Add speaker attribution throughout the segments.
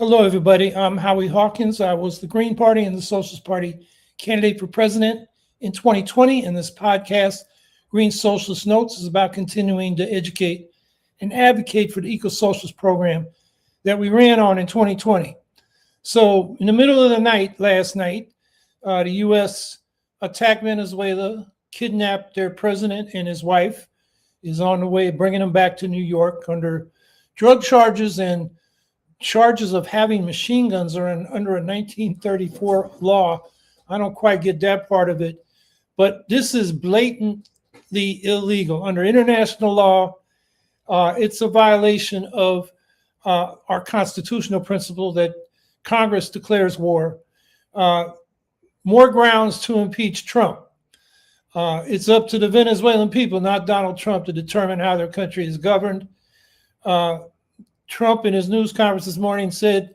Speaker 1: Hello, everybody. I'm Howie Hawkins. I was the Green Party and the Socialist Party candidate for president in 2020. And this podcast, Green Socialist Notes, is about continuing to educate and advocate for the eco-socialist program that we ran on in 2020. So in the middle of the night, last night, the U.S. attacked Venezuela, kidnapped their president and his wife, is on the way bringing them back to New York under drug charges and charges of having machine guns are under a 1934 law. I don't quite get that part of it, but this is blatantly illegal under international law. It's a violation of our constitutional principle that Congress declares war. More grounds to impeach Trump. It's up to the Venezuelan people, not Donald Trump, to determine how their country is governed. Trump in his news conference this morning said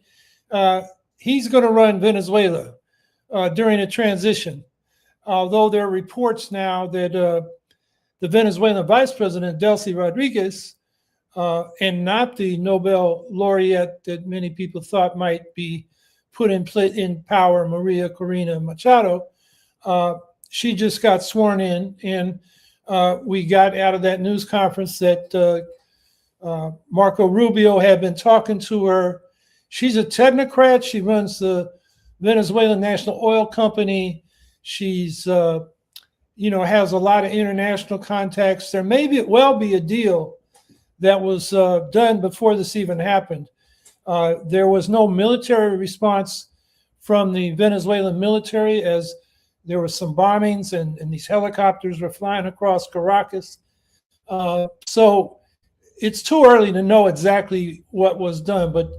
Speaker 1: he's going to run Venezuela during a transition. Although there are reports now that the Venezuelan vice president, Delcy Rodriguez, and not the Nobel laureate that many people thought might be put in power, Maria Corina Machado, she just got sworn in. And we got out of that news conference that Marco Rubio had been talking to her. She's a technocrat. She runs the Venezuelan National Oil Company. She's, has a lot of international contacts. There may well be a deal that was done before this even happened. There was no military response from the Venezuelan military, as there were some bombings and these helicopters were flying across Caracas. So it's too early to know exactly what was done, but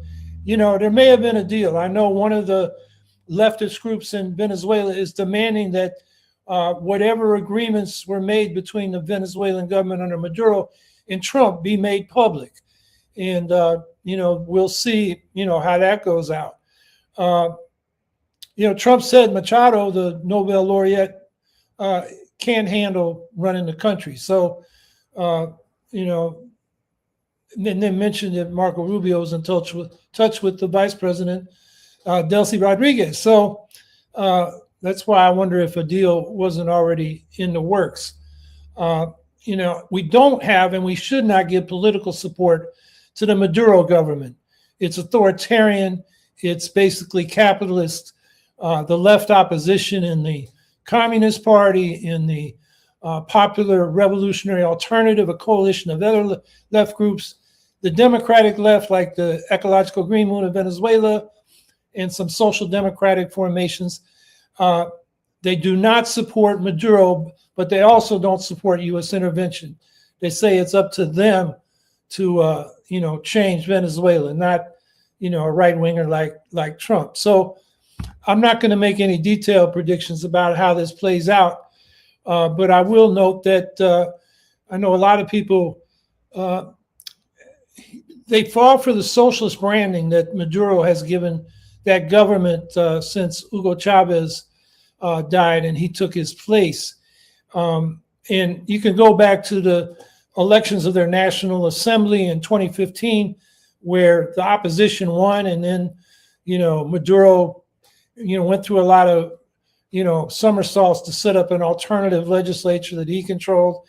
Speaker 1: there may have been a deal. I know one of the leftist groups in Venezuela is demanding that whatever agreements were made between the Venezuelan government under Maduro and Trump be made public. And we'll see how that goes out. Trump said Machado, the Nobel laureate, can't handle running the country. So and then mentioned that Marco Rubio was in touch with the vice president, Delcy Rodriguez. So that's why I wonder if a deal wasn't already in the works. We don't have, and we should not give political support to the Maduro government. It's authoritarian. It's basically capitalist. The left opposition in the Communist Party, in the Popular Revolutionary Alternative, a coalition of other left groups, the Democratic left, like the Ecological Green Movement of Venezuela, and some social democratic formations. They do not support Maduro, but they also don't support U.S. intervention. They say it's up to them to, change Venezuela, not, a right-winger like Trump. So I'm not going to make any detailed predictions about how this plays out. But I will note that I know a lot of people, they fall for the socialist branding that Maduro has given that government since Hugo Chavez died and he took his place. And you can go back to the elections of their National Assembly in 2015, where the opposition won, and then, Maduro, went through a lot of somersaults to set up an alternative legislature that he controlled,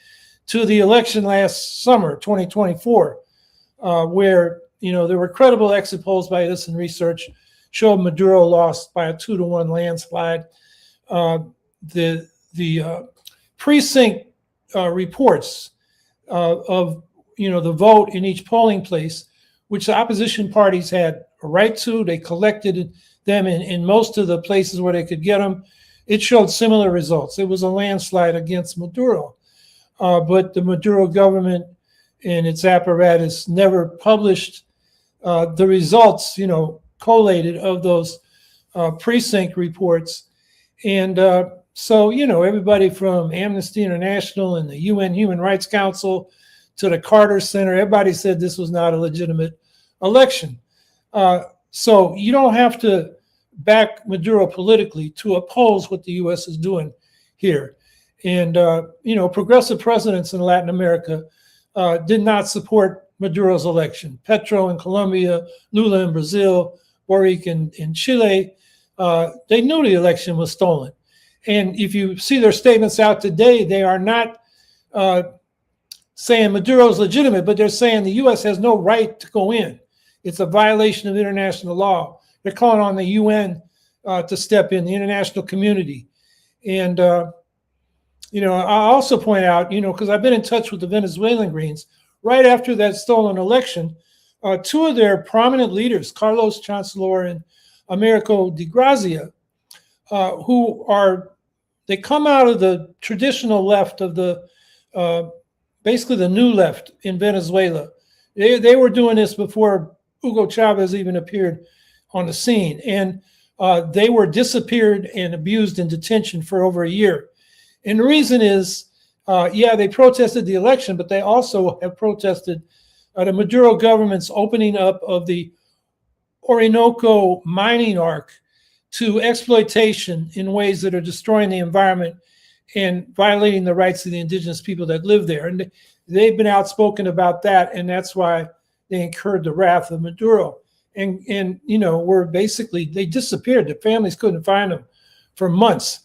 Speaker 1: to the election last summer, 2024, where, there were credible exit polls by Edison Research showed Maduro lost by a 2-1 landslide. The precinct reports of, the vote in each polling place, which the opposition parties had a right to, they collected them in most of the places where they could get them. It showed similar results. It was a landslide against Maduro. But the Maduro government and its apparatus never published the results, collated of those precinct reports. And so, everybody from Amnesty International and the UN Human Rights Council to the Carter Center, everybody said this was not a legitimate election. So you don't have to back Maduro politically to oppose what the U.S. is doing here. And, progressive presidents in Latin America did not support Maduro's election. Petro in Colombia, Lula in Brazil, Boric in Chile, they knew the election was stolen. And if you see their statements out today, they are not saying Maduro's legitimate, but they're saying the U.S. has no right to go in. It's a violation of international law. They're calling on the UN to step in, the international community. And, I also point out, because I've been in touch with the Venezuelan Greens, right after that stolen election, two of their prominent leaders, Carlos Chancellor and Americo de Grazia, they come out of the traditional left of the, basically the new left in Venezuela. They were doing this before Hugo Chavez even appeared on the scene. And they were disappeared and abused in detention for over a year. And the reason is, they protested the election, but they also have protested the Maduro government's opening up of the Orinoco mining arc to exploitation in ways that are destroying the environment and violating the rights of the indigenous people that live there. And they've been outspoken about that, and that's why they incurred the wrath of Maduro. And they disappeared. The families couldn't find them for months.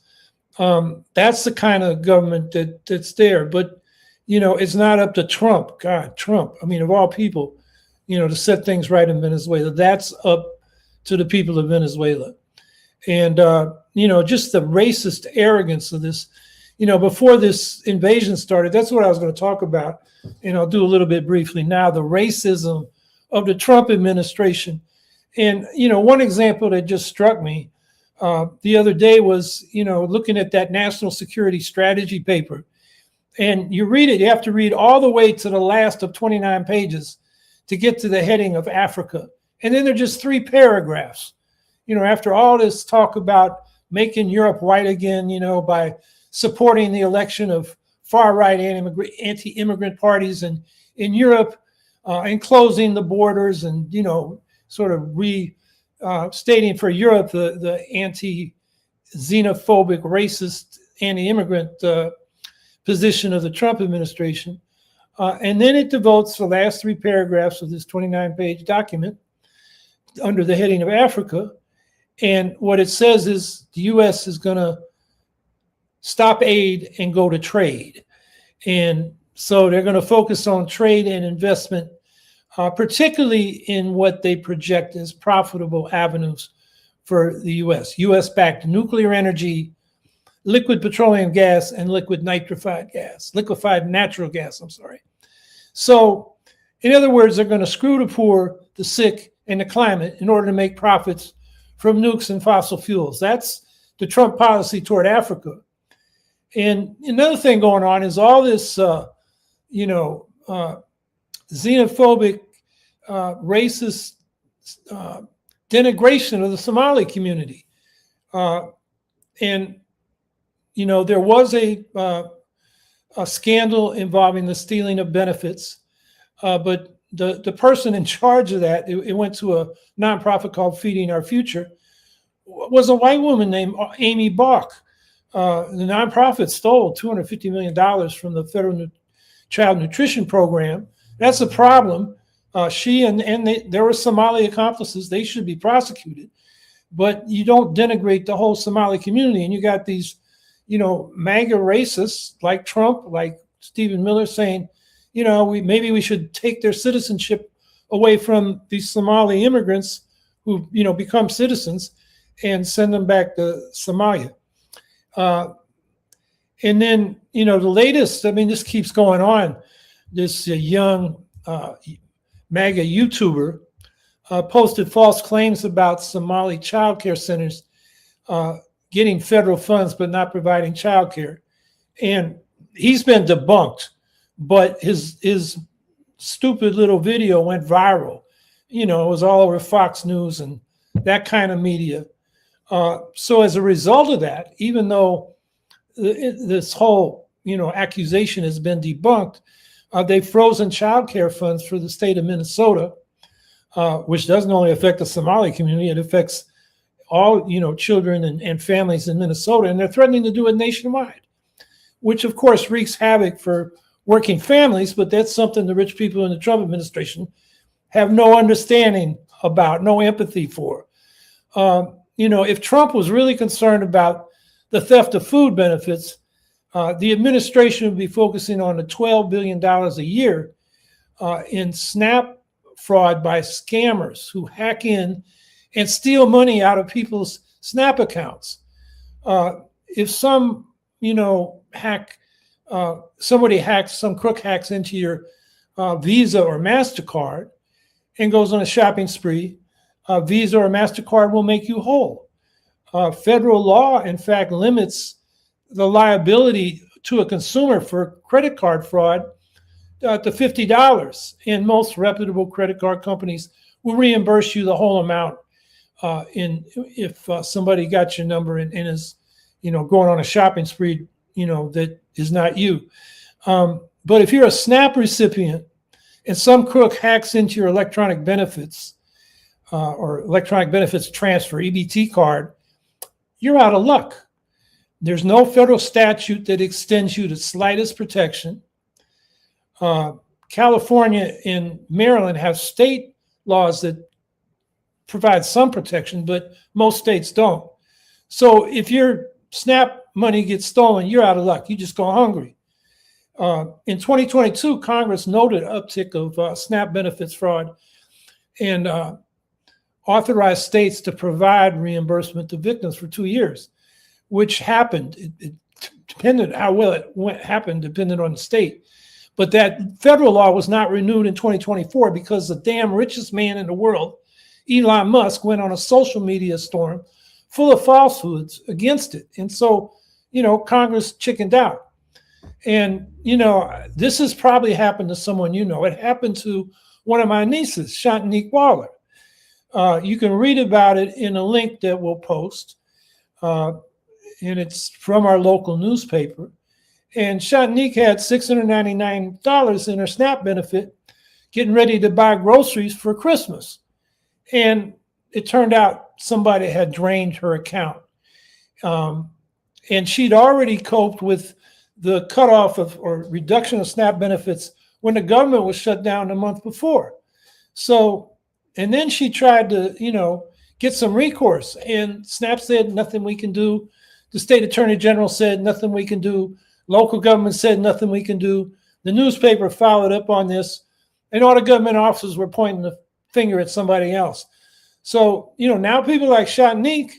Speaker 1: That's the kind of government that's there. But, it's not up to Trump. God, Trump, of all people, to set things right in Venezuela. That's up to the people of Venezuela. And, just the racist arrogance of this, before this invasion started, that's what I was going to talk about. And I'll do a little bit briefly now, the racism of the Trump administration. And, one example that just struck me the other day was, looking at that national security strategy paper. And you read it, you have to read all the way to the last of 29 pages to get to the heading of Africa. And then there are just 3 paragraphs. After all this talk about making Europe white again, by supporting the election of far-right anti-immigrant parties in Europe, and closing the borders and, sort of stating for Europe the anti-xenophobic, racist, anti-immigrant position of the Trump administration. And then it devotes the last 3 paragraphs of this 29-page document under the heading of Africa. And what it says is the U.S. is going to stop aid and go to trade. And so they're going to focus on trade and investment, particularly in what they project as profitable avenues for the U.S. U.S.-backed nuclear energy, liquid petroleum gas, and liquefied natural gas, So, in other words, they're going to screw the poor, the sick, and the climate in order to make profits from nukes and fossil fuels. That's the Trump policy toward Africa. And another thing going on is all this, xenophobic, racist denigration of the Somali community. And there was a scandal involving the stealing of benefits, but the person in charge of that, it went to a nonprofit called Feeding Our Future, was a white woman named Amy Bach. The nonprofit stole $250 million from the Federal Child Nutrition Program. That's a problem. She and there were Somali accomplices. They should be prosecuted. But you don't denigrate the whole Somali community. And you got these, MAGA racists like Trump, like Stephen Miller saying, maybe we should take their citizenship away from these Somali immigrants who, become citizens and send them back to Somalia. And then, the latest, this keeps going on. This young MAGA YouTuber posted false claims about Somali child care centers getting federal funds but not providing child care. And he's been debunked, but his stupid little video went viral. It was all over Fox News and that kind of media. So as a result of that, even though this whole, accusation has been debunked, they've frozen child care funds for the state of Minnesota, which doesn't only affect the Somali community, it affects all, children and families in Minnesota, and they're threatening to do it nationwide, which of course wreaks havoc for working families, but that's something the rich people in the Trump administration have no understanding about, no empathy for. If Trump was really concerned about the theft of food benefits, the administration would be focusing on the $12 billion a year in SNAP fraud by scammers who hack in and steal money out of people's SNAP accounts. If some, some crook hacks into your Visa or MasterCard and goes on a shopping spree, Visa or MasterCard will make you whole. Federal law, in fact, limits the liability to a consumer for credit card fraud to $50. And most reputable credit card companies will reimburse you the whole amount if somebody got your number and is, going on a shopping spree, that is not you. But if you're a SNAP recipient and some crook hacks into your electronic benefits or electronic benefits transfer, EBT card, you're out of luck. There's no federal statute that extends you the slightest protection. California and Maryland have state laws that provide some protection, but most states don't. So if your SNAP money gets stolen, you're out of luck. You just go hungry. In 2022, Congress noted uptick of SNAP benefits fraud and authorized states to provide reimbursement to victims for 2 years, which happened. It depended how well it happened, depended on the state. But that federal law was not renewed in 2024 because the damn richest man in the world, Elon Musk, went on a social media storm full of falsehoods against it. And so, Congress chickened out. And, this has probably happened to someone It happened to one of my nieces, Shantanique Waller. You can read about it in a link that we'll post. And it's from our local newspaper. And Shantanique had $699 in her SNAP benefit, getting ready to buy groceries for Christmas. And it turned out somebody had drained her account. And she'd already coped with the cutoff or reduction of SNAP benefits when the government was shut down a month before. So, and then she tried to, get some recourse. And SNAP said, nothing we can do. The state attorney general said, nothing we can do. Local government said, nothing we can do. The newspaper followed up on this. And all the government officers were pointing the finger at somebody else. So, now people like Shantanique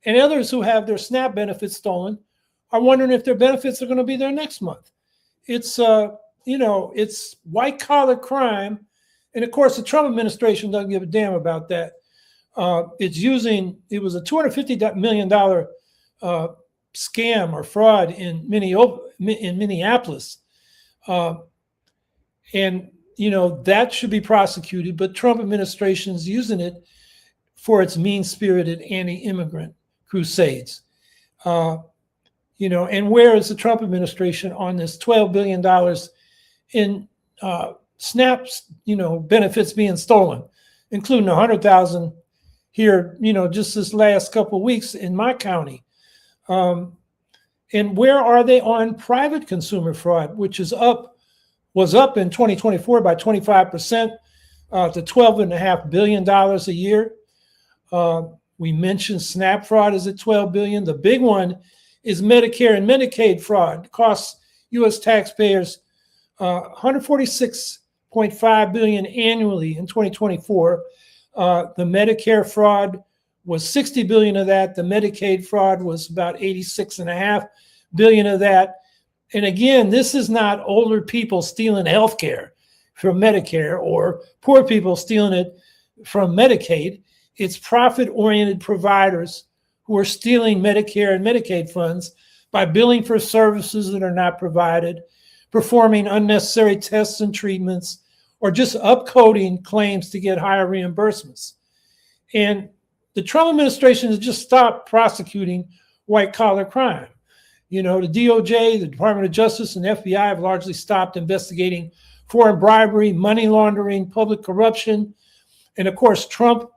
Speaker 1: and others who have their SNAP benefits stolen are wondering if their benefits are going to be there next month. It's, it's white collar crime. And of course, the Trump administration doesn't give a damn about that. It was a $250 million scam or fraud in Minneapolis. And, that should be prosecuted, but Trump administration is using it for its mean-spirited anti-immigrant crusades. And where is the Trump administration on this $12 billion in SNAPs, benefits being stolen, including 100,000 here, just this last couple of weeks in my county. And where are they on private consumer fraud, which was up in 2024 by 25% to $12.5 billion a year. We mentioned SNAP fraud is at $12 billion. The big one is Medicare and Medicaid fraud. It costs U.S. taxpayers $146.5 billion annually in 2024. The Medicare fraud was $60 billion of that. The Medicaid fraud was about $86.5 billion of that. And again, this is not older people stealing health care from Medicare or poor people stealing it from Medicaid. It's profit-oriented providers who are stealing Medicare and Medicaid funds by billing for services that are not provided, performing unnecessary tests and treatments, or just upcoding claims to get higher reimbursements. And the Trump administration has just stopped prosecuting white-collar crime. The DOJ, the Department of Justice, and FBI have largely stopped investigating foreign bribery, money laundering, public corruption. And of course, Trump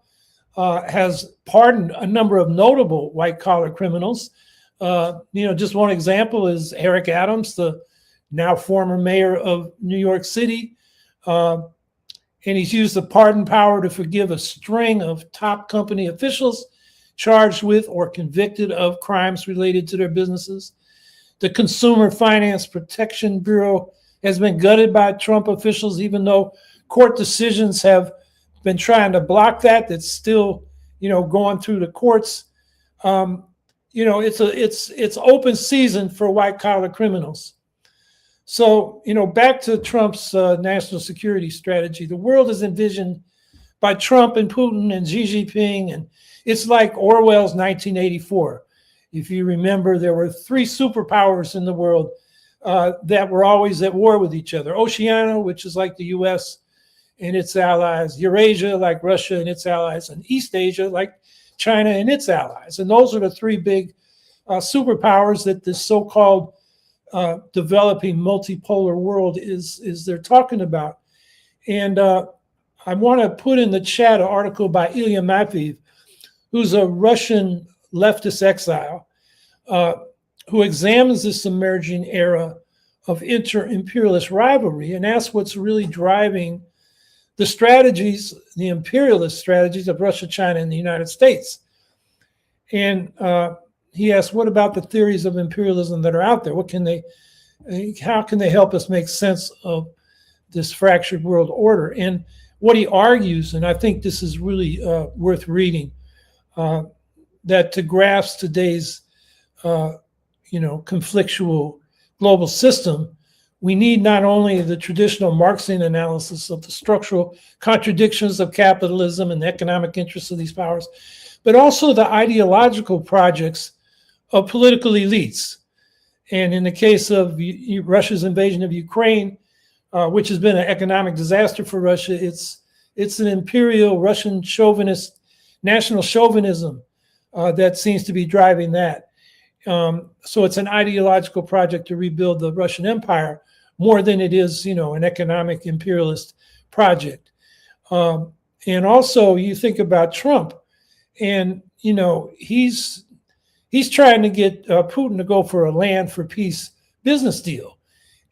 Speaker 1: has pardoned a number of notable white-collar criminals. Just one example is Eric Adams, the now former mayor of New York City. And he's used the pardon power to forgive a string of top company officials, charged with or convicted of crimes related to their businesses. The Consumer Finance Protection Bureau has been gutted by Trump officials, even though court decisions have been trying to block that. That's still, going through the courts. It's open season for white collar criminals. So, back to Trump's national security strategy. The world is envisioned by Trump and Putin and Xi Jinping, and it's like Orwell's 1984. If you remember, there were three superpowers in the world that were always at war with each other. Oceania, which is like the US and its allies. Eurasia, like Russia and its allies. And East Asia, like China and its allies. And those are the three big superpowers that this so-called developing multipolar world is they're talking about. And I want to put in the chat an article by Ilya Matveev, who's a Russian leftist exile, who examines this emerging era of inter-imperialist rivalry and asks what's really driving the strategies, the imperialist strategies of Russia, China, and the United States. And he asks, what about the theories of imperialism that are out there? How can they help us make sense of this fractured world order? And what he argues, and I think this is really worth reading, that to grasp today's conflictual global system, we need not only the traditional Marxian analysis of the structural contradictions of capitalism and the economic interests of these powers, but also the ideological projects of political elites. And in the case of Russia's invasion of Ukraine, which has been an economic disaster for Russia, it's an imperial Russian chauvinist, national chauvinism that seems to be driving that. So it's an ideological project to rebuild the Russian Empire more than it is, an economic imperialist project. And also you think about Trump, and he's trying to get Putin to go for a land for peace business deal.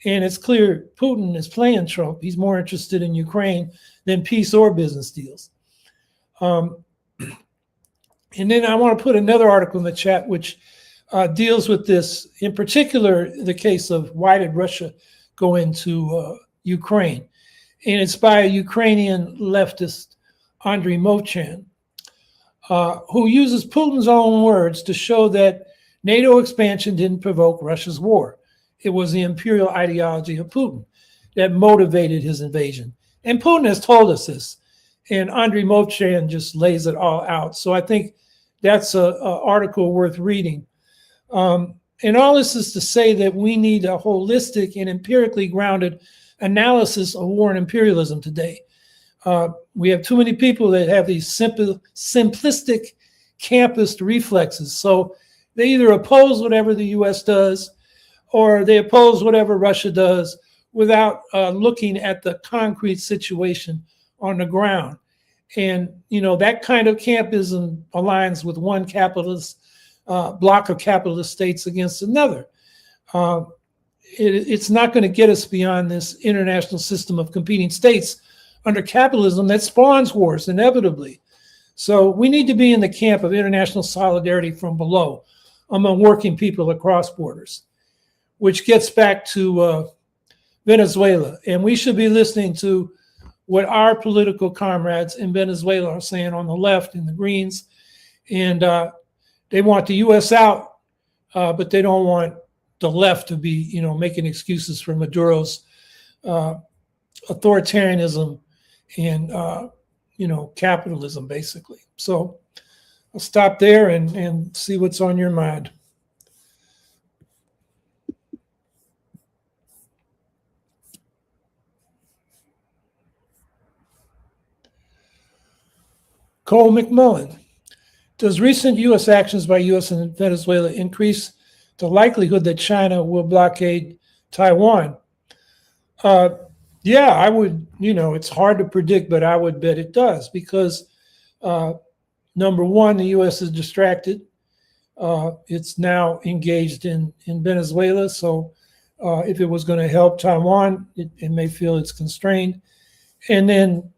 Speaker 1: And it's clear Putin is playing Trump. He's more interested in Ukraine than peace or business deals. And then I want to put another article in the chat, which deals with this, in particular, the case of why did Russia go into Ukraine? And it's by a Ukrainian leftist, Andriy Movchan, who uses Putin's own words to show that NATO expansion didn't provoke Russia's war. It was the imperial ideology of Putin that motivated his invasion. And Putin has told us this, and Andriy Movchan just lays it all out. So I think that's an article worth reading. And all this is to say that we need a holistic and empirically grounded analysis of war and imperialism today. We have too many people that have these simplistic campist reflexes. So they either oppose whatever the US does, or they oppose whatever Russia does without looking at the concrete situation on the ground. And, that kind of campism aligns with one capitalist block of capitalist states against another. It's not going to get us beyond this international system of competing states under capitalism that spawns wars inevitably. So we need to be in the camp of international solidarity from below among working people across borders, which gets back to Venezuela. And we should be listening to what our political comrades in Venezuela are saying on the left and the Greens. And they want the U.S. out, but they don't want the left to be, making excuses for Maduro's authoritarianism and, capitalism, basically. So I'll stop there and see what's on your mind. Cole McMullen. Does recent U.S. actions by U.S. and Venezuela increase the likelihood that China will blockade Taiwan? Yeah, I would, it's hard to predict, but I would bet it does because, number one, the U.S. is distracted. It's now engaged in Venezuela. So if it was going to help Taiwan, it may feel it's constrained. And then,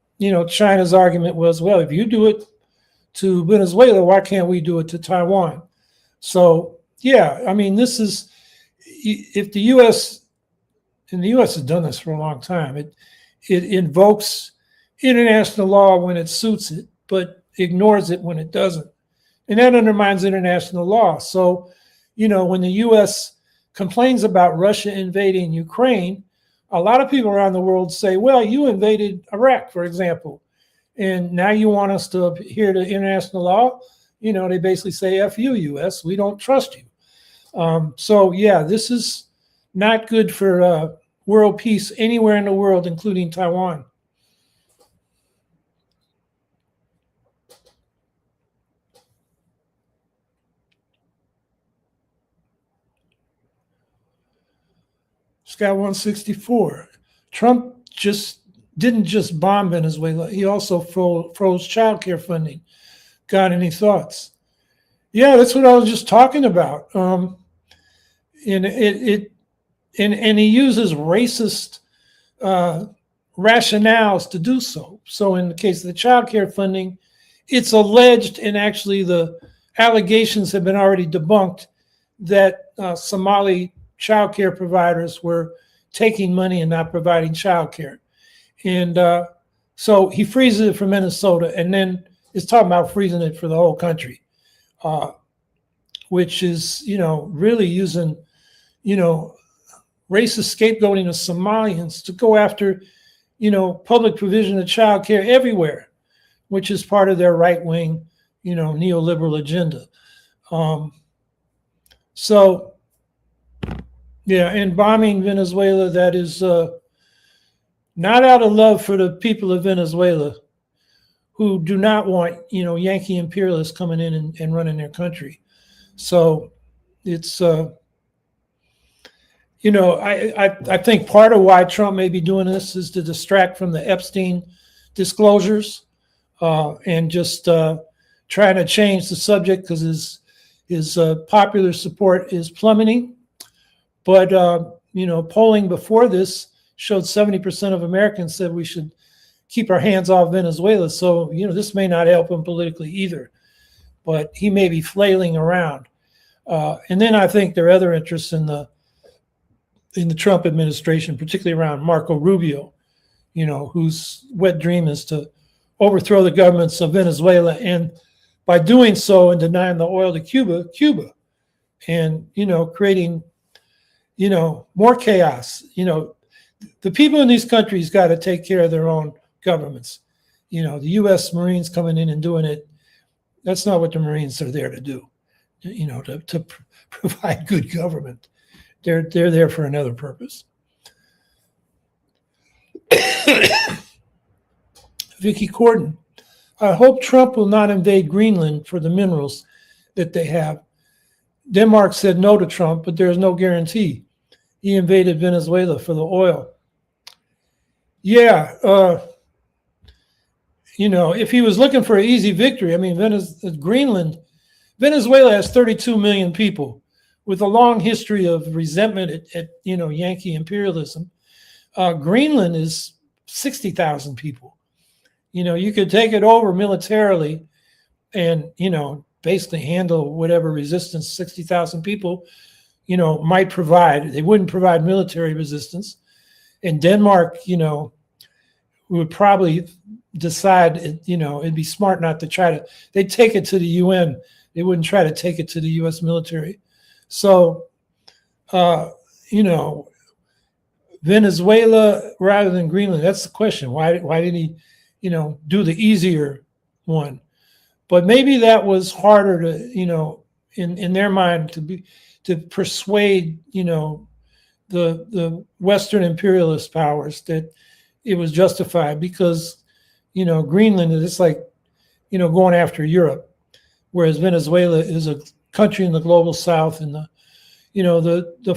Speaker 1: China's argument was, well, if you do it, to Venezuela, why can't we do it to Taiwan? So yeah, I mean, this is, if the U.S. and the U.S. has done this for a long time, it invokes international law when it suits it, but ignores it when it doesn't, and that undermines international law. So, when the U.S. complains about Russia invading Ukraine, a lot of people around the world say, well, you invaded Iraq, for example, and now you want us to adhere to international law. They basically say, F you, U.S., we don't trust you. So, yeah, this is not good for world peace anywhere in the world, including Taiwan. Scott 164. Trump didn't just bomb Venezuela, he also froze child care funding. Got any thoughts? Yeah, that's what I was just talking about. And he uses racist rationales to do so. So in the case of the child care funding, it's alleged, and actually the allegations have been already debunked, that Somali child care providers were taking money and not providing child care. And so he freezes it for Minnesota, and then is talking about freezing it for the whole country, which is, really using, racist scapegoating of Somalians to go after, public provision of child care everywhere, which is part of their right-wing, neoliberal agenda. So, yeah, and bombing Venezuela, that is not out of love for the people of Venezuela, who do not want, Yankee imperialists coming in and running their country. So it's, I think part of why Trump may be doing this is to distract from the Epstein disclosures, and just trying to change the subject because his popular support is plummeting. But, polling before this showed 70% of Americans said we should keep our hands off Venezuela. So, this may not help him politically either, but he may be flailing around. And then I think there are other interests in the Trump administration, particularly around Marco Rubio, whose wet dream is to overthrow the governments of Venezuela, and by doing so and denying the oil to Cuba, and, creating, more chaos. The people in these countries got to take care of their own governments. The U.S. Marines coming in and doing it, that's not what the Marines are there to do, to provide good government. They're there for another purpose. Vicky Corden, I hope Trump will not invade Greenland for the minerals that they have. Denmark said no to Trump, but there's no guarantee. He invaded Venezuela for the oil. Yeah, if he was looking for an easy victory, I mean, Venezuela has 32 million people with a long history of resentment at Yankee imperialism. Greenland is 60,000 people. You could take it over militarily and, basically handle whatever resistance 60,000 people, might provide. They wouldn't provide military resistance. And Denmark, would probably decide, it'd be smart not to try to, they'd take it to the UN. They wouldn't try to take it to the US military. So, Venezuela rather than Greenland, that's the question. Why didn't he, do the easier one? But maybe that was harder to, in their mind to persuade, the Western imperialist powers that it was justified, because, Greenland is like, going after Europe, whereas Venezuela is a country in the global South, and the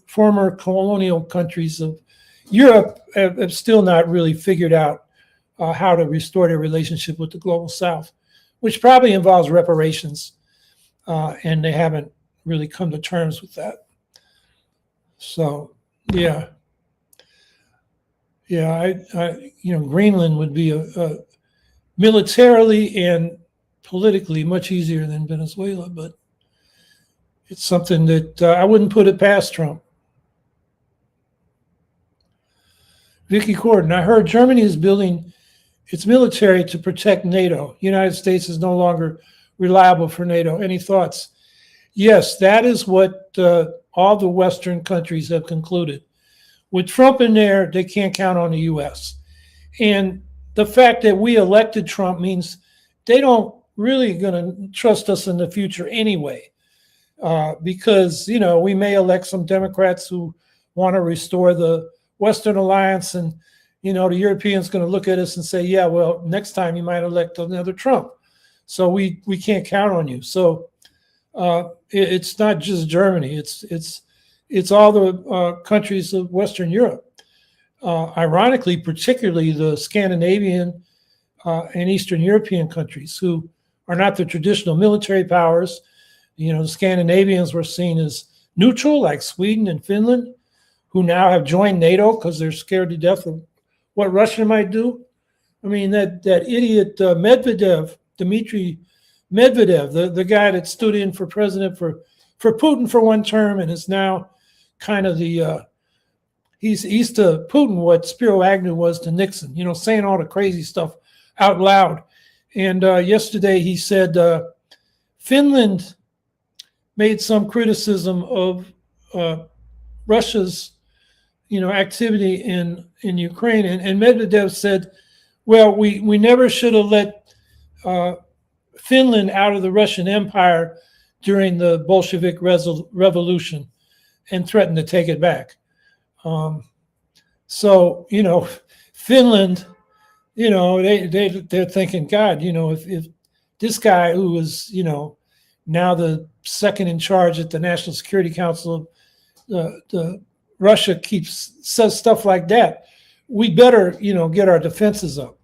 Speaker 1: former colonial countries of Europe have still not really figured out how to restore their relationship with the global South, which probably involves reparations, and they haven't really come to terms with that. So, yeah, Greenland would be a militarily and politically much easier than Venezuela, but it's something that I wouldn't put it past Trump. Vicky Corden, I heard Germany is building its military to protect NATO. United States is no longer reliable for NATO. Any thoughts? Yes, that is what all the Western countries have concluded. With Trump in there, they can't count on the U.S. And the fact that we elected Trump means they don't really going to trust us in the future anyway, because, you know, we may elect some Democrats who want to restore the Western alliance, and, you know, the Europeans going to look at us and say, yeah, well, next time you might elect another Trump. So we can't count on you. So it's not just Germany. It's all the countries of Western Europe. Ironically, particularly the Scandinavian and Eastern European countries, who are not the traditional military powers. You know, the Scandinavians were seen as neutral, like Sweden and Finland, who now have joined NATO because they're scared to death of what Russia might do. I mean, that idiot Medvedev, Dmitry Medvedev, the guy that stood in for president for Putin for one term and is now kind of the he's to Putin what Spiro Agnew was to Nixon, you know, saying all the crazy stuff out loud. And yesterday he said Finland made some criticism of Russia's, you know, activity in Ukraine, and Medvedev said, well, we never should have let Finland out of the Russian Empire during the Bolshevik Revolution, and threatened to take it back. So, you know, Finland, you know, they're thinking, God, you know, if this guy who is, you know, now the second in charge at the National Security Council, the Russia says stuff like that, we better, you know, get our defenses up.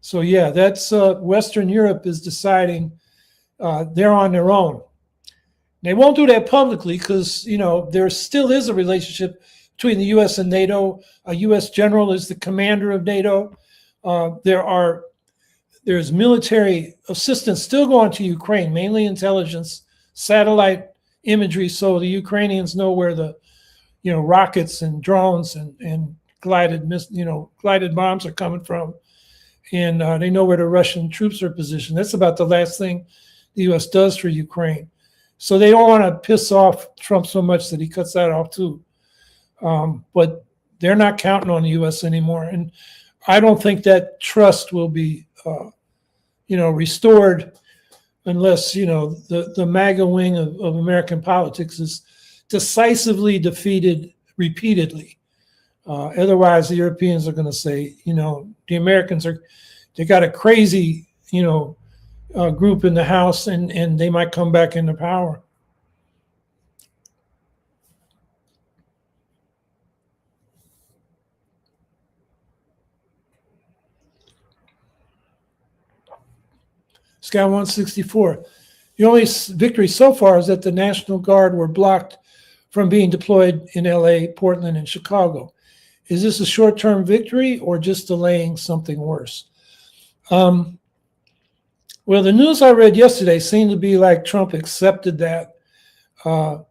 Speaker 1: So yeah, that's Western Europe is deciding they're on their own. They won't do that publicly because, you know, there still is a relationship between the U.S. and NATO. A U.S. general is the commander of NATO. There's military assistance still going to Ukraine, mainly intelligence, satellite imagery, so the Ukrainians know where the, you know, rockets and drones and glided bombs are coming from, and they know where the Russian troops are positioned. That's about the last thing the U.S. does for Ukraine. So they don't want to piss off Trump so much that he cuts that off too. But they're not counting on the U.S. anymore, and I don't think that trust will be, you know, restored unless, you know, the MAGA wing of American politics is decisively defeated repeatedly. Otherwise, the Europeans are going to say, you know, the Americans they got a crazy, you know, group in the House, and they might come back into power. Sky 164. The only victory so far is that the National Guard were blocked from being deployed in LA, Portland, and Chicago. Is this a short-term victory or just delaying something worse? Well, the news I read yesterday seemed to be like Trump accepted that. On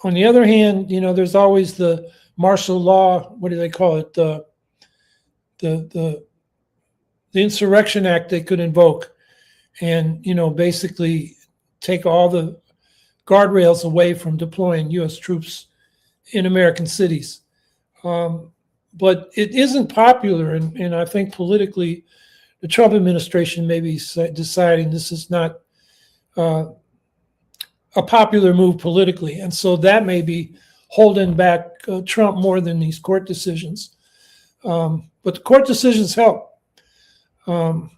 Speaker 1: the other hand, you know, there's always the martial law. What do they call it? The Insurrection Act they could invoke, and, you know, basically take all the guardrails away from deploying U.S. troops in American cities. But it isn't popular, and I think politically, the Trump administration may be deciding this is not a popular move politically, and so that may be holding back Trump more than these court decisions. But the court decisions help. I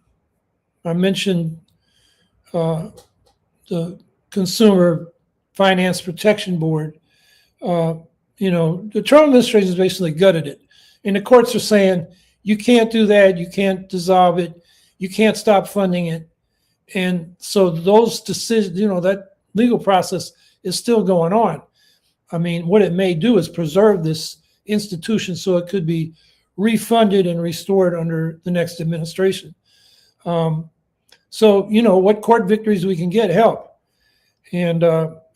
Speaker 1: mentioned the Consumer Finance Protection Board. You know, the Trump administration has basically gutted it. And the courts are saying, you can't do that, you can't dissolve it, you can't stop funding it. And so those decisions, you know, that legal process is still going on. I mean, what it may do is preserve this institution so it could be refunded and restored under the next administration. So, what court victories we can get help. And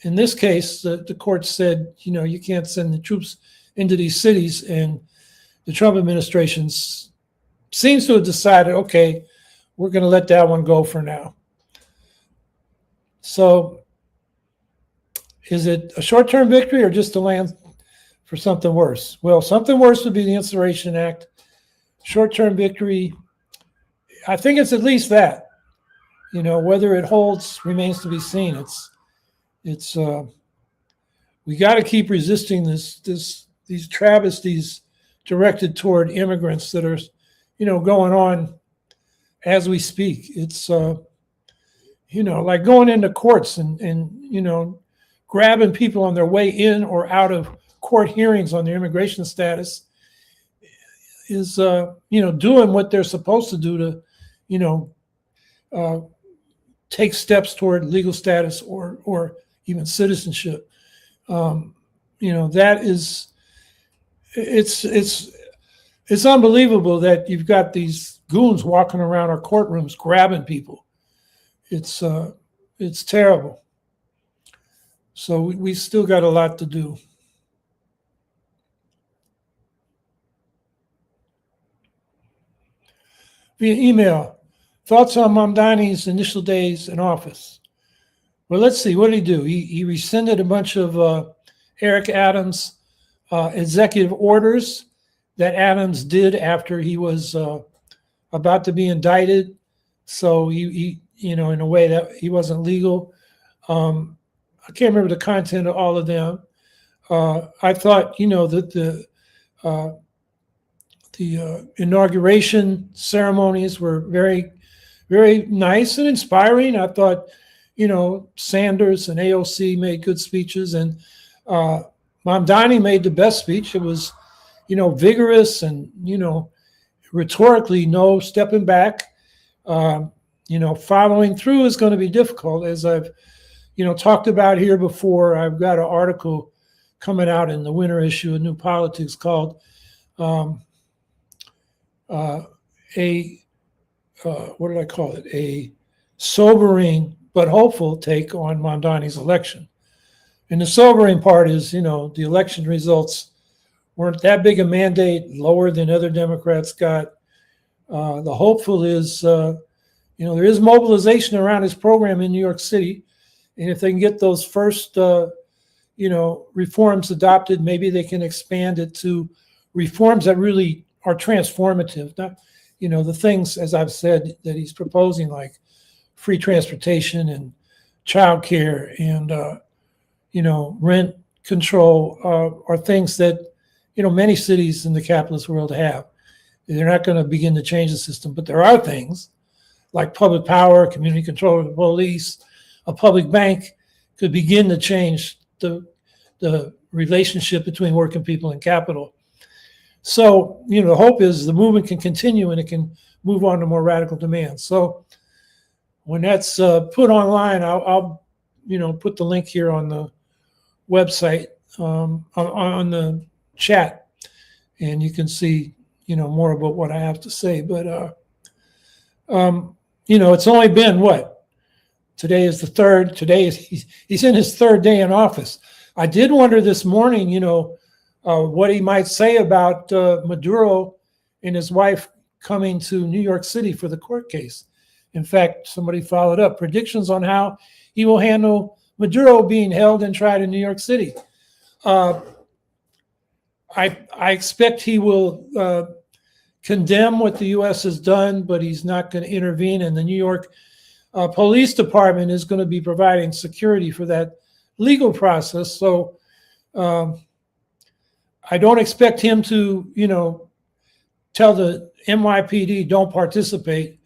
Speaker 1: in this case, the court said, you can't send the troops into these cities. And the Trump administration seems to have decided, okay, we're going to let that one go for now. So is it a short-term victory or just a land for something worse? Well, something worse would be the Insurrection Act. Short-term victory, I think it's at least that. Whether it holds remains to be seen. It's we got to keep resisting these travesties directed toward immigrants that are, going on as we speak. It's like going into courts and grabbing people on their way in or out of court hearings on their immigration status is doing what they're supposed to do to take steps toward legal status or even citizenship. That is, it's unbelievable that you've got these goons walking around our courtrooms grabbing people. It's terrible. So we still got a lot to do. Via email, thoughts on Mamdani's initial days in office. Well, let's see. What did he do? He rescinded a bunch of Eric Adams' executive orders that Adams did after he was about to be indicted. So he in a way that he wasn't legal. I can't remember the content of all of them. I thought, that the inauguration ceremonies were very, very nice and inspiring. I thought, Sanders and AOC made good speeches, and Mamdani made the best speech. It was, vigorous and, rhetorically, no stepping back. Following through is going to be difficult, as I've, talked about here before. I've got an article coming out in the winter issue of New Politics called what did I call it? A sobering but hopeful take on Mamdani's election. And the sobering part is, the election results weren't that big a mandate, lower than other Democrats got. The hopeful is, there is mobilization around his program in New York City. And if they can get those first, reforms adopted, maybe they can expand it to reforms that really are transformative. Not, the things, as I've said, that he's proposing, like free transportation and childcare and, rent control are things that, many cities in the capitalist world have. They're not going to begin to change the system, but there are things like public power, community control of the police, a public bank could begin to change the relationship between working people and capital. So, the hope is the movement can continue and it can move on to more radical demands. So when that's put online, I'll put the link here on the website, on the chat, and you can see, more about what I have to say. But, it's only been what? Today is the third. Today is he's in his third day in office. I did wonder this morning, what he might say about Maduro and his wife coming to New York City for the court case. In fact, somebody followed up predictions on how he will handle Maduro being held and tried in New York City. I expect he will condemn what the U.S. has done, but he's not going to intervene. And the New York Police Department is going to be providing security for that legal process. So I don't expect him to, tell the NYPD don't participate.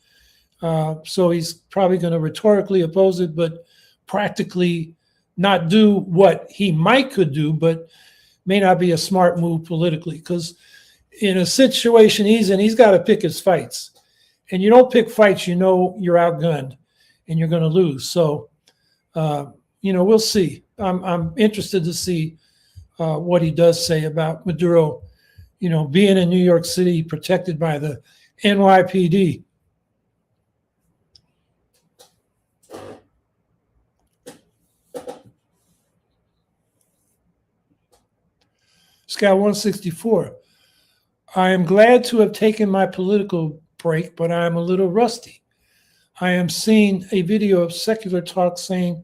Speaker 1: So he's probably going to rhetorically oppose it, but practically not do what he could do, but may not be a smart move politically. Because in a situation he's in, he's got to pick his fights. And you don't pick fights, you're outgunned and you're going to lose. So, we'll see. I'm interested to see what he does say about Maduro, being in New York City protected by the NYPD. Scott 164. I am glad to have taken my political break, but I am a little rusty. I am seeing a video of secular talk saying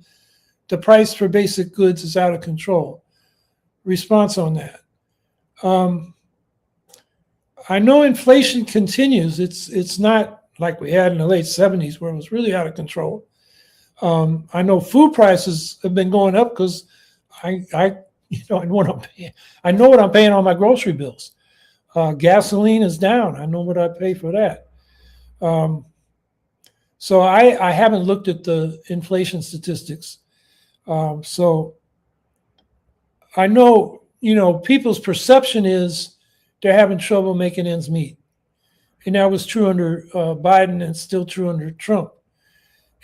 Speaker 1: the price for basic goods is out of control. Response on that. I know inflation continues. It's not like we had in the late 70s where it was really out of control. I know food prices have been going up because I know what I'm paying. I know what I'm paying on my grocery bills. Gasoline is down. I know what I pay for that. So I haven't looked at the inflation statistics. So I know, people's perception is they're having trouble making ends meet. And that was true under Biden and still true under Trump.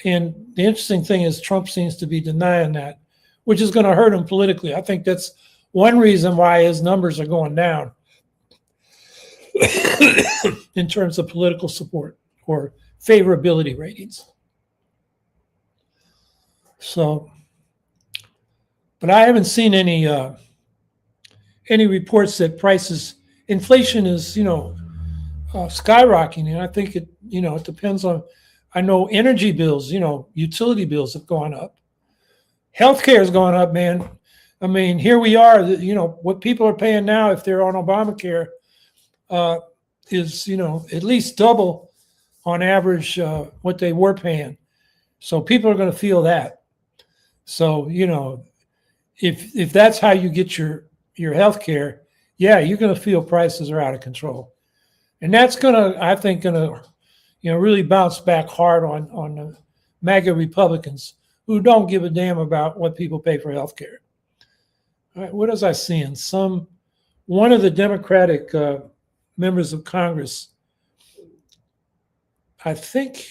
Speaker 1: And the interesting thing is Trump seems to be denying that, which is going to hurt him politically. I think that's one reason why his numbers are going down in terms of political support or favorability ratings. So, but I haven't seen any reports that inflation is, skyrocketing. And I think it depends on, I know energy bills, utility bills have gone up. Healthcare has gone up, man. I mean, here we are, what people are paying now if they're on Obamacare is, at least double on average what they were paying. So people are going to feel that. So, if that's how you get your health care, yeah, you're going to feel prices are out of control. And that's I think, really bounce back hard on the MAGA Republicans who don't give a damn about what people pay for health care. All right, what was I seeing? One of the Democratic members of Congress, I think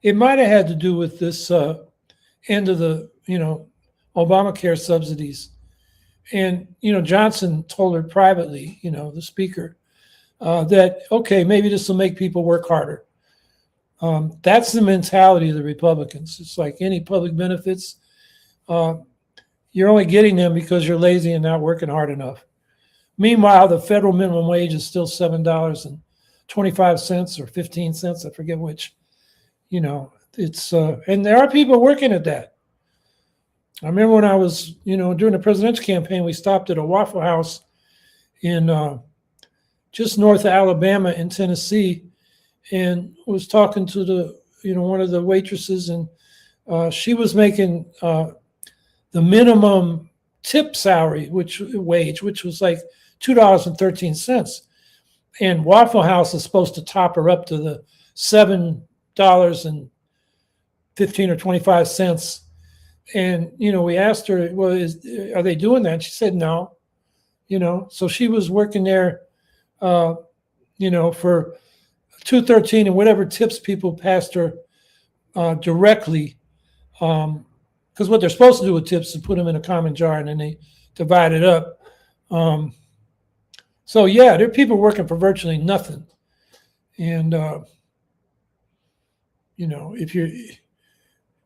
Speaker 1: it might have had to do with this end of the, Obamacare subsidies. And, Johnson told her privately, the speaker, that, okay, maybe this will make people work harder. That's the mentality of the Republicans. It's like any public benefits, you're only getting them because you're lazy and not working hard enough. Meanwhile, the federal minimum wage is still $7.25 or 15 cents. I forget which. It's and there are people working at that. I remember when I was, during the presidential campaign, we stopped at a Waffle House in just north of Alabama in Tennessee, and was talking to the, one of the waitresses, and she was making the minimum tip salary, which was like $2.13. And Waffle House is supposed to top her up to the $7.15 or 25 cents. And, we asked her, well, are they doing that? And she said, no, so she was working there, for $2.13 and whatever tips people passed her directly. Because what they're supposed to do with tips is put them in a common jar and then they divide it up. So yeah, there are people working for virtually nothing. And,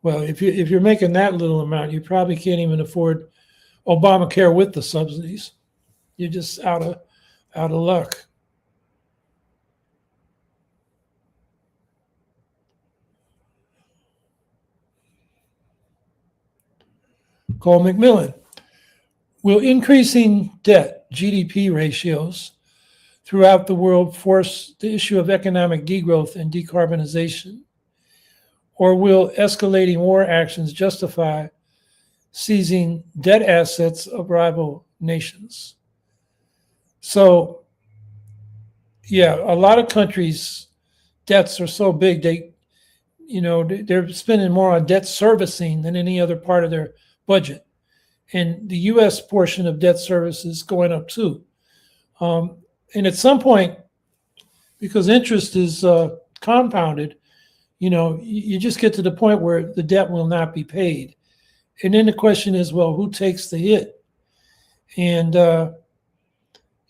Speaker 1: if you're making that little amount, you probably can't even afford Obamacare with the subsidies. You're just out of luck. Cole McMillan. Will increasing debt GDP ratios throughout the world force the issue of economic degrowth and decarbonization? Or will escalating war actions justify seizing debt assets of rival nations? So, yeah, a lot of countries' debts are so big, they're spending more on debt servicing than any other part of their budget. And the U.S. portion of debt service is going up too. And at some point, because interest is compounded, you just get to the point where the debt will not be paid. And then the question is, well, who takes the hit? And,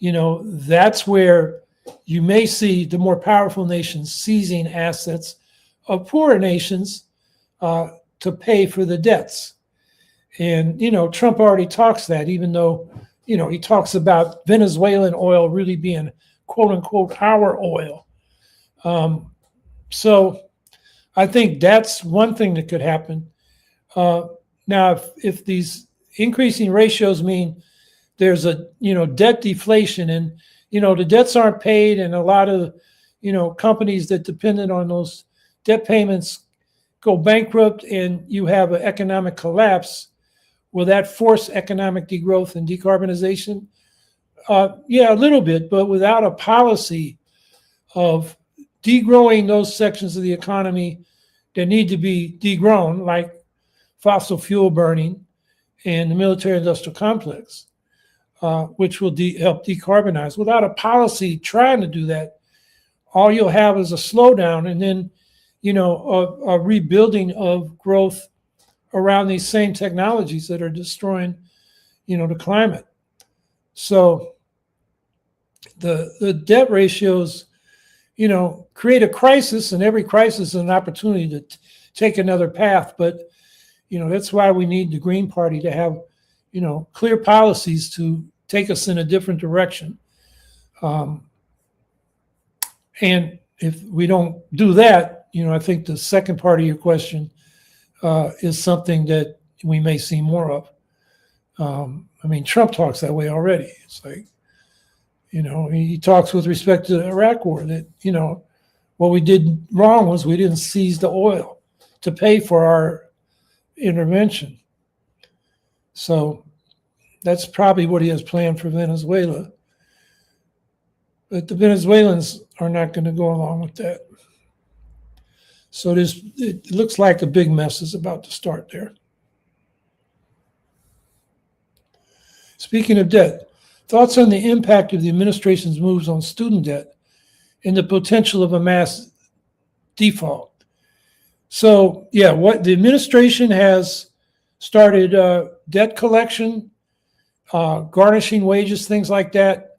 Speaker 1: that's where you may see the more powerful nations seizing assets of poorer nations to pay for the debts. And, Trump already talks that, even though, he talks about Venezuelan oil really being quote unquote our oil. So I think that's one thing that could happen. Now, if these increasing ratios mean there's a debt deflation, and the debts aren't paid, and a lot of companies that depended on those debt payments go bankrupt, and you have an economic collapse, will that force economic degrowth and decarbonization? Yeah, a little bit, but without a policy of degrowing those sections of the economy that need to be degrown, like fossil fuel burning and the military industrial complex, which will help decarbonize. Without a policy trying to do that, all you'll have is a slowdown, and then a rebuilding of growth around these same technologies that are destroying the climate. So the debt ratios create a crisis, and every crisis is an opportunity to take another path. But that's why we need the Green Party to have clear policies to take us in a different direction. And if we don't do that, I think the second part of your question is something that we may see more of. I mean, Trump talks that way already. It's like, he talks with respect to the Iraq war that, what we did wrong was we didn't seize the oil to pay for our intervention. So that's probably what he has planned for Venezuela. But the Venezuelans are not going to go along with that. So it looks like a big mess is about to start there. Speaking of debt, thoughts on the impact of the administration's moves on student debt and the potential of a mass default. So, yeah, what the administration has started debt collection, garnishing wages, things like that.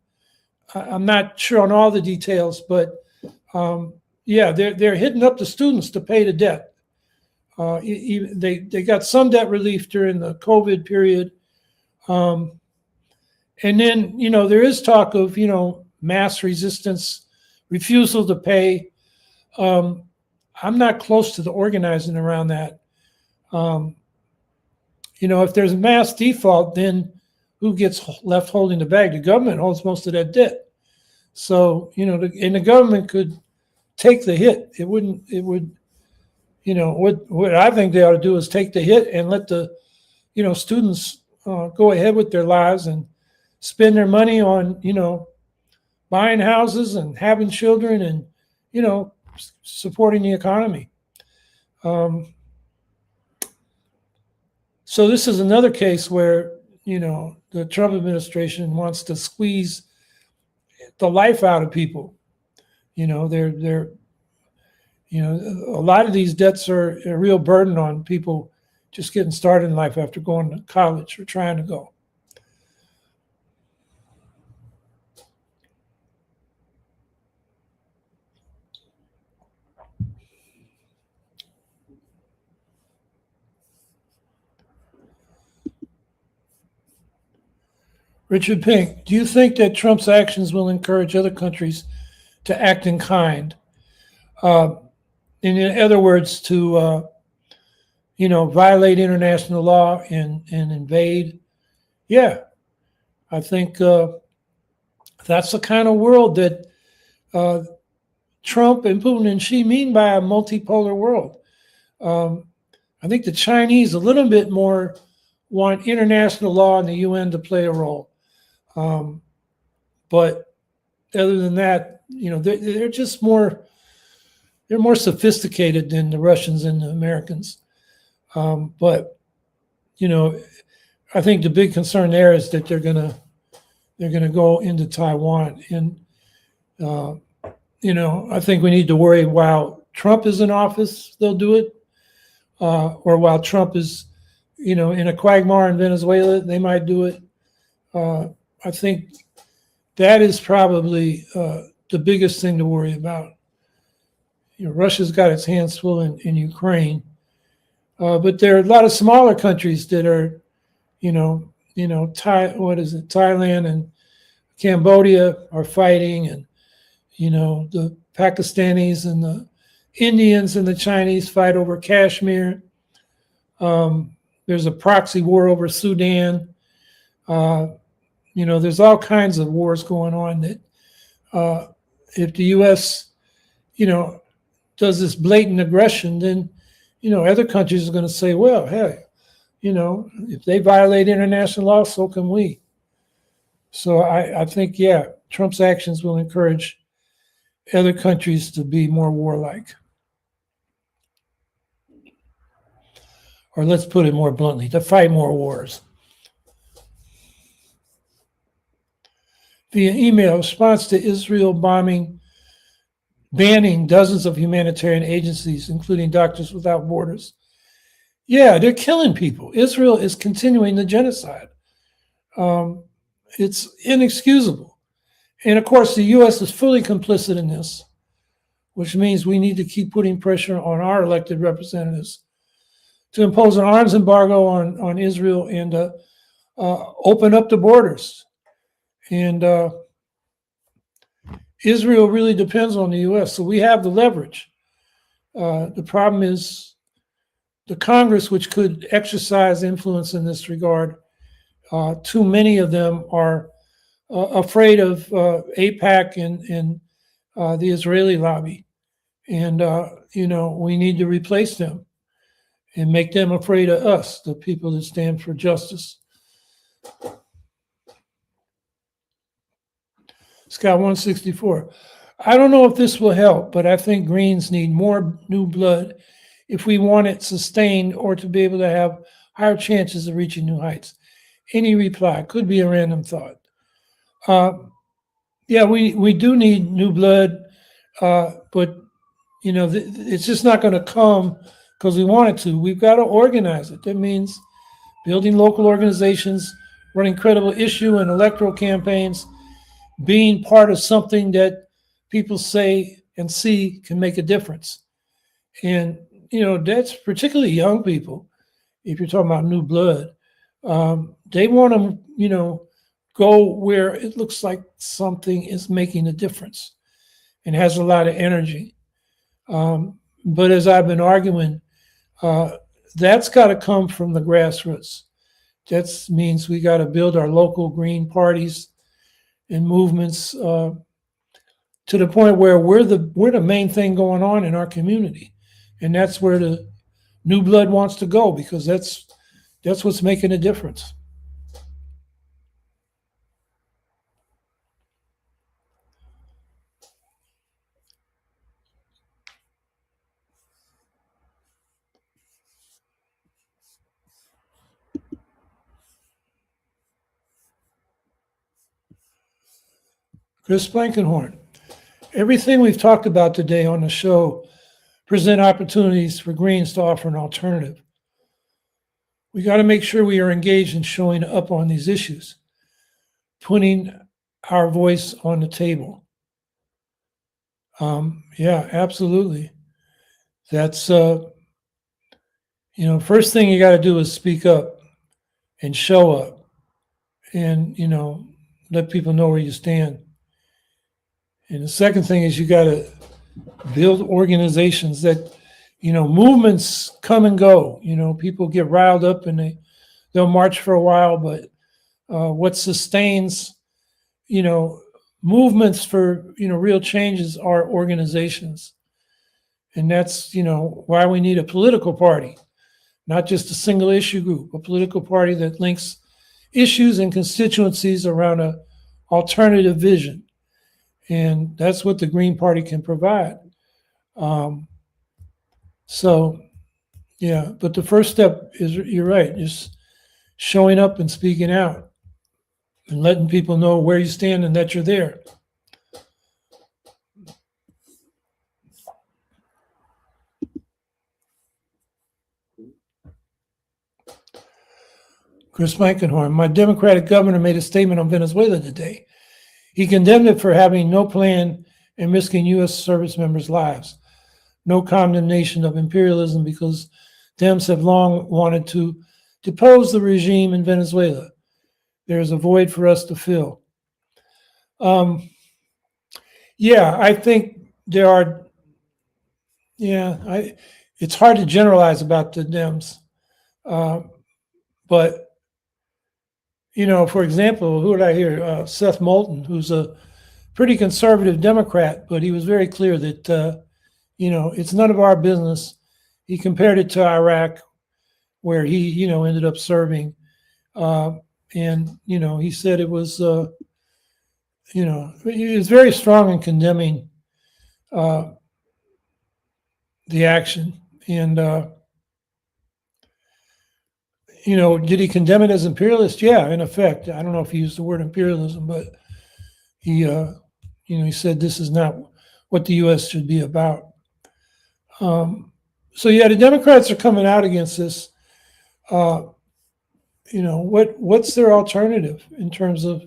Speaker 1: I'm not sure on all the details, but yeah, they're hitting up the students to pay the debt. They got some debt relief during the COVID period. And then, there is talk of, mass resistance, refusal to pay. I'm not close to the organizing around that. If there's a mass default, then who gets left holding the bag? The government holds most of that debt. So, and the government could take the hit. It would, what I think they ought to do is take the hit and let the, students go ahead with their lives and spend their money on, buying houses and having children and, supporting the economy. So this is another case where, the Trump administration wants to squeeze the life out of people. They're a lot of these debts are a real burden on people just getting started in life after going to college or trying to go. Richard Pink, do you think that Trump's actions will encourage other countries to act in kind? In other words, to violate international law and invade? Yeah, I think that's the kind of world that Trump and Putin and Xi mean by a multipolar world. I think the Chinese a little bit more want international law and the UN to play a role. But other than that, they're just more sophisticated than the Russians and the Americans. But I think the big concern there is that they're gonna go into Taiwan, and I think we need to worry while Trump is in office, they'll do it, or while Trump is in a quagmire in Venezuela, they might do it. I think that is probably the biggest thing to worry about. Russia's got its hands full in Ukraine, but there are a lot of smaller countries that are, Thailand and Cambodia are fighting, and the Pakistanis and the Indians and the Chinese fight over Kashmir. There's a proxy war over Sudan. There's all kinds of wars going on that if the U.S., does this blatant aggression, then, other countries are going to say, well, hey, if they violate international law, so can we. So I think, yeah, Trump's actions will encourage other countries to be more warlike. Or let's put it more bluntly, to fight more wars. Via email, response to Israel banning dozens of humanitarian agencies, including Doctors Without Borders. Yeah, they're killing people. Israel is continuing the genocide. It's inexcusable. And of course, the U.S. is fully complicit in this, which means we need to keep putting pressure on our elected representatives to impose an arms embargo on Israel and open up the borders. And Israel really depends on the U.S., so we have the leverage. The problem is the Congress, which could exercise influence in this regard, too many of them are afraid of AIPAC and the Israeli lobby. And, we need to replace them and make them afraid of us, the people that stand for justice. Scott 164. I don't know if this will help, but I think Greens need more new blood if we want it sustained or to be able to have higher chances of reaching new heights. Any reply? Could be a random thought. Yeah, we do need new blood, but it's just not going to come because we want it to. We've got to organize it. That means building local organizations, running credible issue and electoral campaigns, being part of something that people say and see can make a difference. And, that's particularly young people. If you're talking about new blood, they want to, go where it looks like something is making a difference and has a lot of energy. But as I've been arguing, that's got to come from the grassroots. That means we got to build our local green parties and movements to the point where we're the main thing going on in our community, and that's where the new blood wants to go because that's what's making a difference. Chris Blankenhorn. Everything we've talked about today on the show present opportunities for Greens to offer an alternative. We got to make sure we are engaged in showing up on these issues, putting our voice on the table. Yeah, absolutely. That's, first thing you got to do is speak up and show up and, let people know where you stand. And the second thing is you got to build organizations that, movements come and go. People get riled up and they'll march for a while, but what sustains, movements for, real changes are organizations. And that's, why we need a political party, not just a single issue group, a political party that links issues and constituencies around an alternative vision. And that's what the Green Party can provide. So, yeah, but the first step is, you're right, just showing up and speaking out and letting people know where you stand and that you're there. Chris Blankenhorn, my Democratic governor made a statement on Venezuela today. He condemned it for having no plan and risking U.S. service members' lives. No condemnation of imperialism because Dems have long wanted to depose the regime in Venezuela. There's a void for us to fill. Yeah, I think there are. Yeah, it's hard to generalize about the Dems, but for example, who did I hear? Seth Moulton, who's a pretty conservative Democrat, but he was very clear that it's none of our business. He compared it to Iraq, where he ended up serving, and he said it was he was very strong in condemning the action, and did he condemn it as imperialist? Yeah, in effect. I don't know if he used the word imperialism, but he he said this is not what the U.S. should be about. So yeah, the Democrats are coming out against this. What's their alternative in terms of,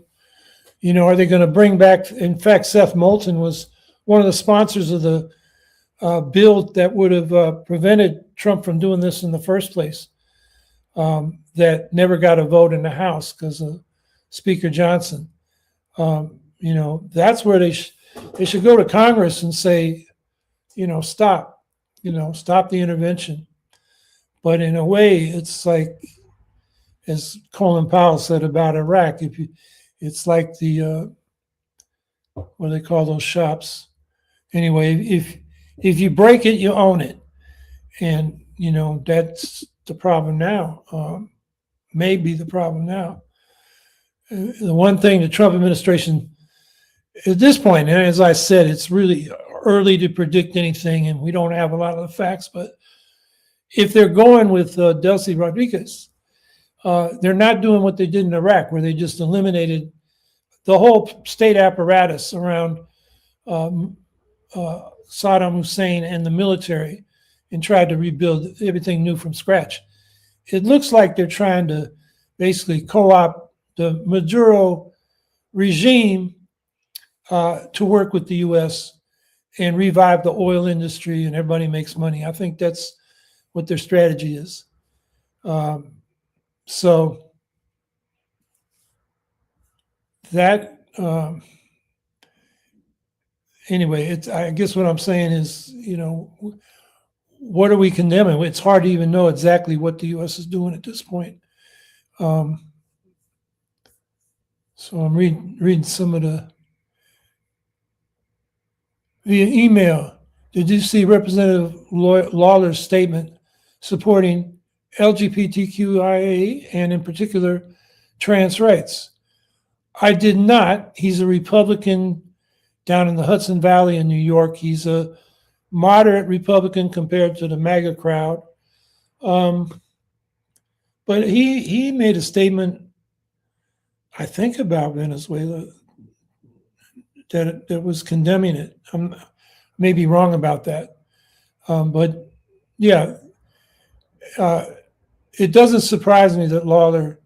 Speaker 1: are they going to bring back? In fact, Seth Moulton was one of the sponsors of the bill that would have prevented Trump from doing this in the first place. That never got a vote in the House because of Speaker Johnson. That's where they should go to Congress and say, stop the intervention. But in a way, it's like, as Colin Powell said about Iraq, it's like the what do they call those shops? Anyway, if you break it, you own it, and that's the problem now. May be the problem now. The one thing the Trump administration, at this point, and as I said, it's really early to predict anything, and we don't have a lot of the facts. But if they're going with Delcy Rodriguez, they're not doing what they did in Iraq, where they just eliminated the whole state apparatus around Saddam Hussein and the military and tried to rebuild everything new from scratch. It looks like they're trying to basically co-opt the Maduro regime to work with the U.S. and revive the oil industry, and everybody makes money. I think that's what their strategy is. So that anyway, I guess what I'm saying is, what are we condemning? It's hard to even know exactly what the U.S. is doing at this point. So I'm reading some of the via email. Did you see Representative Lawler's statement supporting LGBTQIA and in particular trans rights? I did not. He's a Republican down in the Hudson Valley in New York. He's a moderate Republican compared to the MAGA crowd. But he made a statement, I think, about Venezuela that was condemning it. I may be wrong about that. But yeah, it doesn't surprise me that Lawler,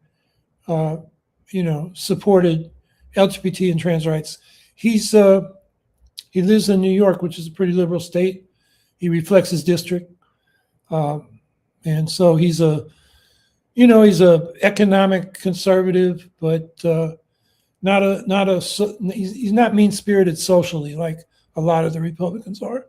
Speaker 1: supported LGBT and trans rights. He lives in New York, which is a pretty liberal state. He reflects his district, and so he's a economic conservative, but he's not mean-spirited socially like a lot of the Republicans are.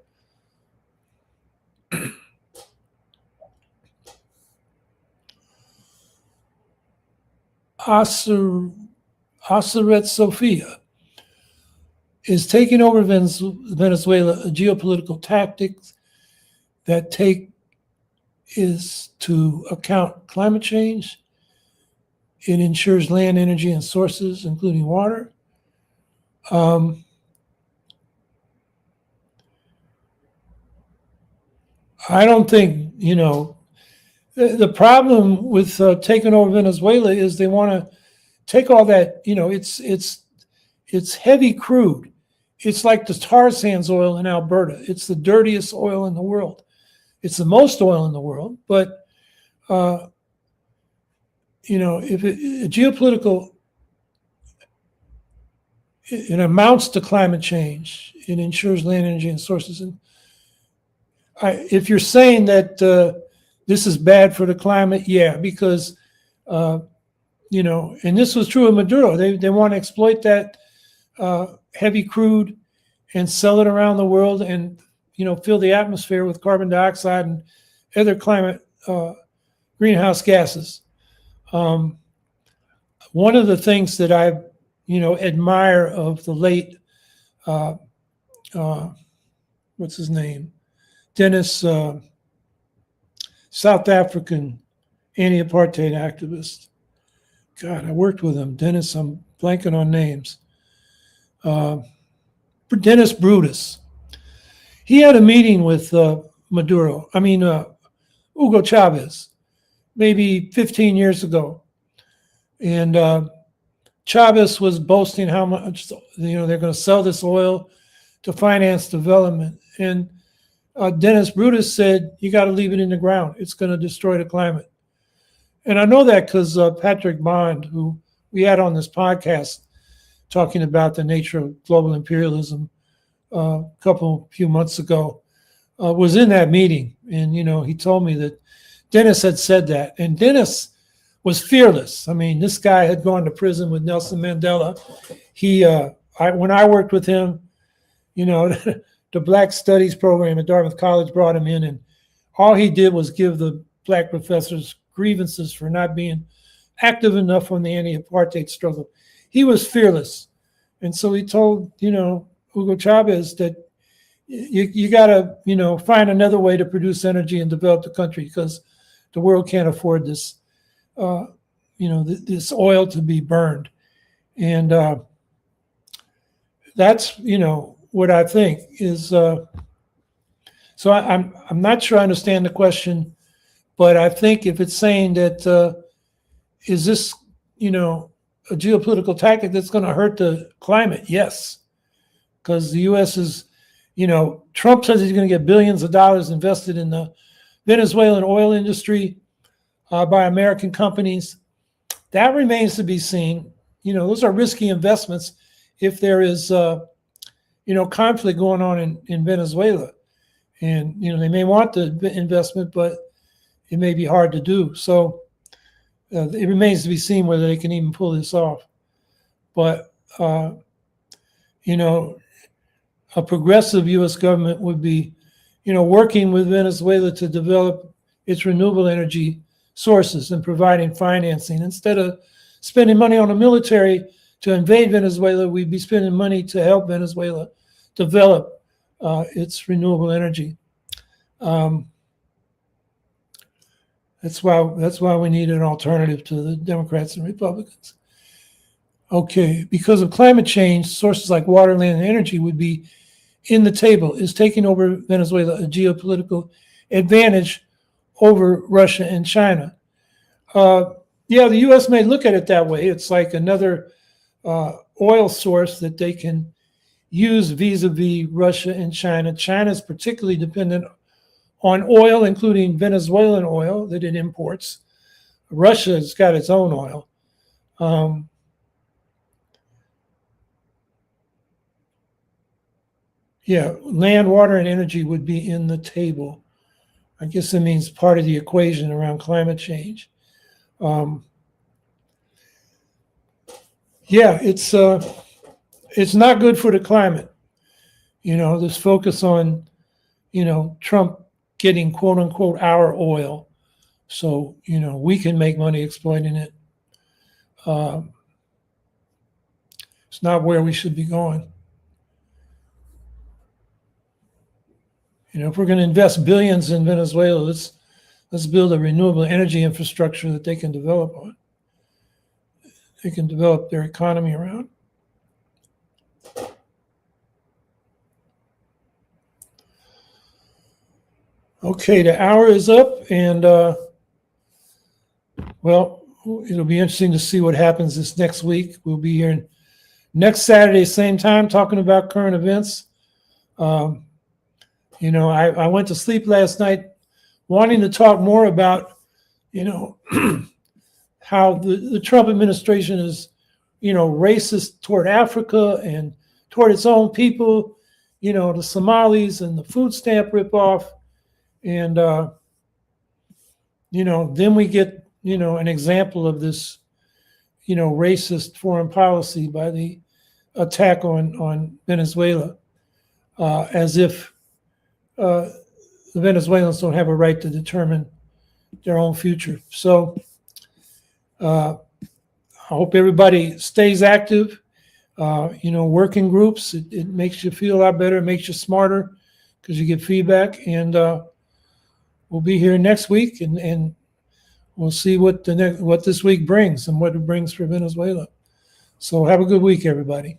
Speaker 1: Aseret Sophia is taking over Venezuela a geopolitical tactic that is to account climate change. It ensures land, energy, and sources, including water. I don't think, the problem with taking over Venezuela is they want to take all that, it's heavy crude. It's like the tar sands oil in Alberta. It's the dirtiest oil in the world. It's the most oil in the world, but if geopolitical, it amounts to climate change. It ensures land, energy, and sources. And if you're saying that this is bad for the climate, yeah, because and this was true of Maduro. They want to exploit that heavy crude and sell it around the world and, fill the atmosphere with carbon dioxide and other climate greenhouse gases. One of the things that I, admire of the late, what's his name? Dennis, South African anti-apartheid activist. God, I worked with him. Dennis, I'm blanking on names. Dennis Brutus. He had a meeting with Hugo Chavez, maybe 15 years ago. And Chavez was boasting how much, they're going to sell this oil to finance development. And Dennis Brutus said, you got to leave it in the ground. It's going to destroy the climate. And I know that because Patrick Bond, who we had on this podcast talking about the nature of global imperialism a few months ago, was in that meeting. And, he told me that Dennis had said that. And Dennis was fearless. I mean, this guy had gone to prison with Nelson Mandela. When I worked with him, the Black Studies program at Dartmouth College brought him in, and all he did was give the Black professors grievances for not being active enough on the anti-apartheid struggle. He was fearless. And so he told, Hugo Chavez that you got to, find another way to produce energy and develop the country because the world can't afford this, this oil to be burned. And that's, what I think is, so I'm not sure I understand the question, but I think if it's saying that, is this, a geopolitical tactic that's going to hurt the climate? Yes, because the U.S. is, Trump says he's going to get billions of dollars invested in the Venezuelan oil industry by American companies. That remains to be seen. Those are risky investments if there is, conflict going on in Venezuela. And, they may want the investment, but it may be hard to do. So it remains to be seen whether they can even pull this off. But, a progressive U.S. government would be, working with Venezuela to develop its renewable energy sources and providing financing. Instead of spending money on the military to invade Venezuela, we'd be spending money to help Venezuela develop its renewable energy. That's why we need an alternative to the Democrats and Republicans. Okay, because of climate change, sources like water, land, and energy would be in the table. Is taking over Venezuela a geopolitical advantage over Russia and China? The U.S. may look at it that way. It's like another oil source that they can use vis-a-vis Russia and China. China is particularly dependent on oil, including Venezuelan oil that it imports. Russia's got its own oil. Land, water, and energy would be in the table. I guess that means part of the equation around climate change. It's not good for the climate. This focus on, Trump getting quote unquote our oil. So, we can make money exploiting it. It's not where we should be going. If we're going to invest billions in Venezuela, let's build a renewable energy infrastructure that they can develop on. They can develop their economy around. Okay, the hour is up, and it'll be interesting to see what happens this next week. We'll be here next Saturday, same time, talking about current events. I went to sleep last night wanting to talk more about, how the Trump administration is, racist toward Africa and toward its own people, the Somalis and the food stamp ripoff. And, then we get, an example of this, racist foreign policy by the attack on Venezuela, as if the Venezuelans don't have a right to determine their own future. So I hope everybody stays active. Working groups, it makes you feel a lot better, it makes you smarter because you get feedback. And we'll be here next week, and we'll see what this week brings and what it brings for Venezuela. So have a good week, everybody.